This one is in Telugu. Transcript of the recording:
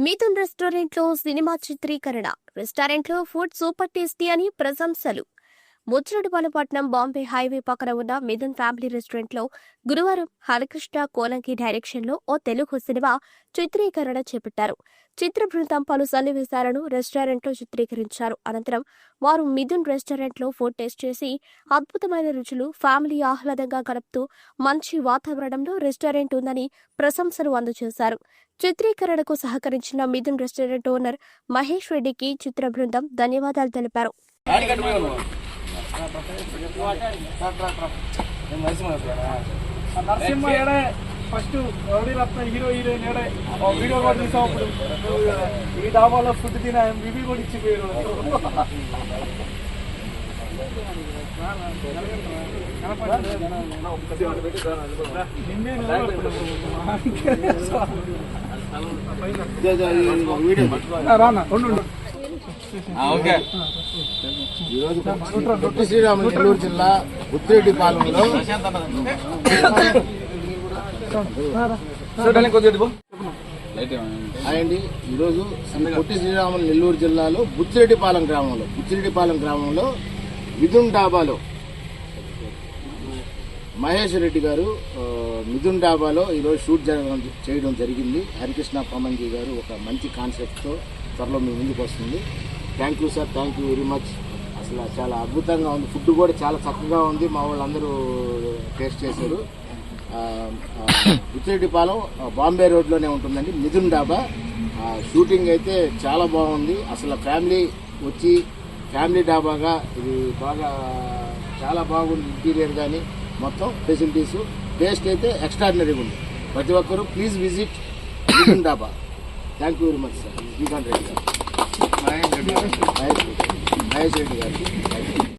మిథున్ రెస్టారెంట్లో సినిమా చిత్రీకరణ. రెస్టారెంట్లో ఫుడ్ సూపర్ టేస్టీ అని ప్రశంసలు. ముచ్చటపల్లిపట్నం బాంబే హైవే పక్కన ఉన్న మిథున్ ఫ్యామిలీ రెస్టారెంట్లో గురువారం హరికృష్ణ కోలంకి డైరెక్షన్లో ఓ తెలుగు సినిమా చిత్రీకరణ చేపట్టారు. చిత్ర బృందం పలు సన్నివేశాలను రెస్టారెంట్లో చిత్రీకరించారు. అనంతరం వారు మిథున్ రెస్టారెంట్లో ఫుడ్ టేస్ట్ చేసి అద్భుతమైన రుచులు, ఫ్యామిలీ ఆహ్లాదంగా గడుపుతూ మంచి వాతావరణంలో రెస్టారెంట్ ఉందని ప్రశంసలు అందజేశారు. చిత్రీకరణకు సహకరించిన మిథున్ రెస్టారెంట్ ఓనర్ మహేష్ రెడ్డికి చిత్ర బృందం ధన్యవాదాలు తెలిపారు. నరసింహ ఏడే ఫస్ట్ రౌడీ రత్న హీరో హీరోయిన్ ఏడే వీడియో కూడా తీసాం. అప్పుడు ఈ డాబాలో ఫుడ్ తిన రివ్యూ కూడా ఇచ్చిపోయారు. రానా ఈరోజు పొట్టి శ్రీరాములు నెల్లూరు జిల్లా బుద్ధిరెడ్డిపాలెంలో అండి ఈరోజు పొట్టి శ్రీరాములు నెల్లూరు జిల్లాలో బుద్ధిరెడ్డిపాలెం గ్రామంలో మిథున్ డాబాలో మహేష్ రెడ్డి గారు మిథున్ డాబాలో ఈరోజు షూట్ చేయడం జరిగింది. హరికృష్ణ పమంజీ గారు ఒక మంచి కాన్సెప్ట్తో త్వరలో మీ ముందుకు వస్తుంది. Thank you sir, thank you very much. అసలు చాలా అద్భుతంగా ఉంది, ఫుడ్ కూడా చాలా చక్కగా ఉంది. మా వాళ్ళందరూ టేస్ట్ చేశారు. బుచ్చిరెడ్డిపాలెం బాంబే రోడ్లోనే ఉంటుందండి మిథున్ డాబా. షూటింగ్ అయితే చాలా బాగుంది. అసలు ఫ్యామిలీ వచ్చి ఫ్యామిలీ డాబాగా ఇది బాగా చాలా బాగుంది. ఇంటీరియర్ కానీ మొత్తం ఫెసిలిటీస్, టేస్ట్ అయితే ఎక్స్ట్రాడినరీగా ఉంది. ప్రతి ఒక్కరూ ప్లీజ్ విజిట్ మిథున్ డాబా. Thank you very much sir. Srikanth Reddy గారు, మహేష్ రెడ్డి గారు.